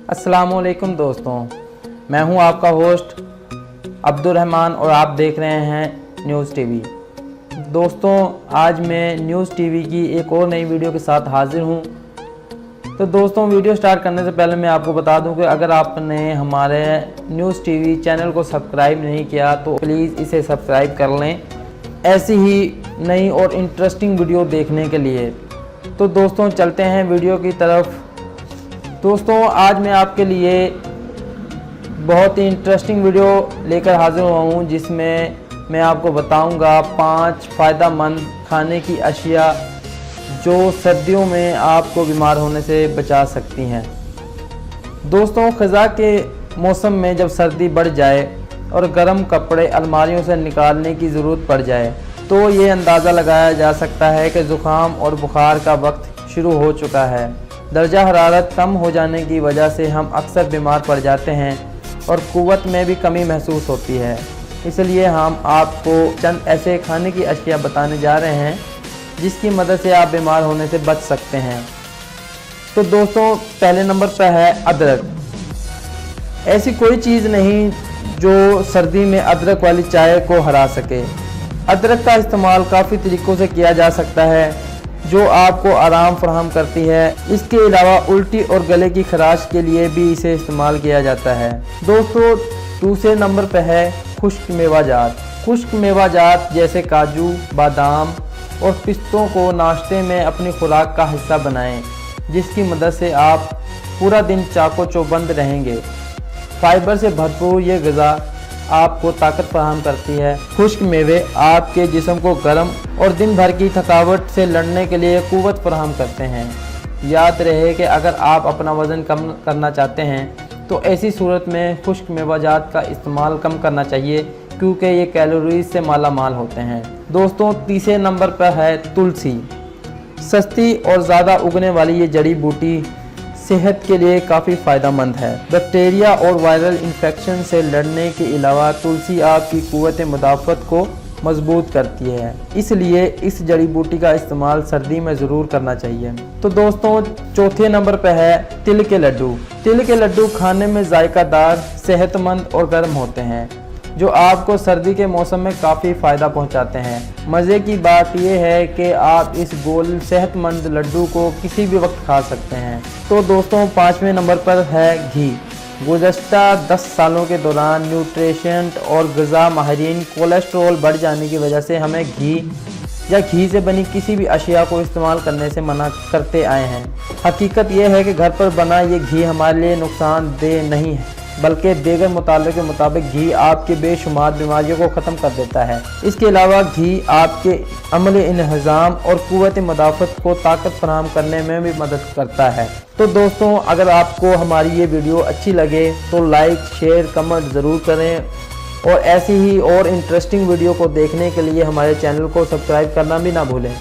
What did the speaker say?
अस्सलामुअलैकुम दोस्तों, मैं हूं आपका होस्ट अब्दुल रहमान और आप देख रहे हैं न्यूज़ टीवी। दोस्तों, आज मैं न्यूज़ टीवी की एक और नई वीडियो के साथ हाजिर हूं। तो दोस्तों, वीडियो स्टार्ट करने से पहले मैं आपको बता दूं कि अगर आपने हमारे न्यूज़ टीवी चैनल को सब्सक्राइब नहीं किया तो प्लीज़ इसे सब्सक्राइब कर लें, ऐसी ही नई और इंटरेस्टिंग वीडियो देखने के लिए। तो दोस्तों, चलते हैं वीडियो की तरफ। दोस्तों, आज मैं आपके लिए बहुत ही इंटरेस्टिंग वीडियो लेकर हाजिर हुआ हूँ, जिसमें मैं आपको बताऊंगा 5 फ़ायदेमंद खाने की अशिया जो सर्दियों में आपको बीमार होने से बचा सकती हैं। दोस्तों, ख़ज़ा के मौसम में जब सर्दी बढ़ जाए और गर्म कपड़े अलमारियों से निकालने की ज़रूरत पड़ जाए तो ये अंदाज़ा लगाया जा सकता है कि ज़ुकाम और बुखार का वक्त शुरू हो चुका है। दर्जा हरारत कम हो जाने की वजह से हम अक्सर बीमार पड़ जाते हैं और क़ुव्वत में भी कमी महसूस होती है। इसलिए हम आपको चंद ऐसे खाने की अशिया बताने जा रहे हैं जिसकी मदद से आप बीमार होने से बच सकते हैं। तो दोस्तों, पहले नंबर पर है अदरक। ऐसी कोई चीज़ नहीं जो सर्दी में अदरक वाली चाय को हरा सके। अदरक का इस्तेमाल काफ़ी तरीक़ों से किया जा सकता है जो आपको आराम फराहम करती है। इसके अलावा उल्टी और गले की खराश के लिए भी इसे इस्तेमाल किया जाता है। दोस्तों, दूसरे नंबर पर है खुश्क मेवाजात। खुश्क मेवाजात जैसे काजू, बादाम और पिस्तों को नाश्ते में अपनी खुराक का हिस्सा बनाएं, जिसकी मदद से आप पूरा दिन चाको चौबंद रहेंगे। फाइबर से भरपूर ये ग़िज़ा आपको ताकत फराहम करती है। खुश्क मेवे आपके जिस्म को गर्म और दिन भर की थकावट से लड़ने के लिए क़ुव्वत फराहम करते हैं। याद रहे कि अगर आप अपना वज़न कम करना चाहते हैं तो ऐसी सूरत में खुश्क मेवाजात का इस्तेमाल कम करना चाहिए, क्योंकि ये कैलोरीज से माला माल होते हैं। दोस्तों, तीसरे नंबर पर है तुलसी। सस्ती और ज़्यादा उगने वाली ये जड़ी बूटी सेहत के लिए काफ़ी फ़ायदेमंद है। बैक्टीरिया और वायरल इन्फेक्शन से लड़ने के अलावा तुलसी आपकी क़ुव्वत मुदाफ़त को मजबूत करती है, इसलिए इस जड़ी बूटी का इस्तेमाल सर्दी में ज़रूर करना चाहिए। तो दोस्तों, चौथे नंबर पर है तिल के लड्डू। तिल के लड्डू खाने में जायकादार, सेहतमंद और गर्म होते हैं, जो आपको सर्दी के मौसम में काफ़ी फ़ायदा पहुंचाते हैं। मज़े की बात यह है कि आप इस गोल सेहतमंद लड्डू को किसी भी वक्त खा सकते हैं। तो दोस्तों, पाँचवें नंबर पर है घी। गुज़श्ता 10 सालों के दौरान न्यूट्रिशन और ग़िज़ा माहिरीन कोलेस्ट्रॉल बढ़ जाने की वजह से हमें घी या घी से बनी किसी भी अशिया को इस्तेमाल करने से मना करते आए हैं। हकीकत यह है कि घर पर बना ये घी हमारे लिए नुकसानदेह नहीं है, बल्कि दीगर मुताले के मुताबिक घी आपके बेशुमार बीमारियों को ख़त्म कर देता है। इसके अलावा घी आपके अमल इंहज़ाम और क़ुव्वत मुदाफ़त को ताकत फराहम करने में भी मदद करता है। तो दोस्तों, अगर आपको हमारी ये वीडियो अच्छी लगे तो लाइक, शेयर, कमेंट ज़रूर करें और ऐसी ही और इंटरेस्टिंग वीडियो को देखने के लिए हमारे चैनल को सब्सक्राइब करना भी ना भूलें।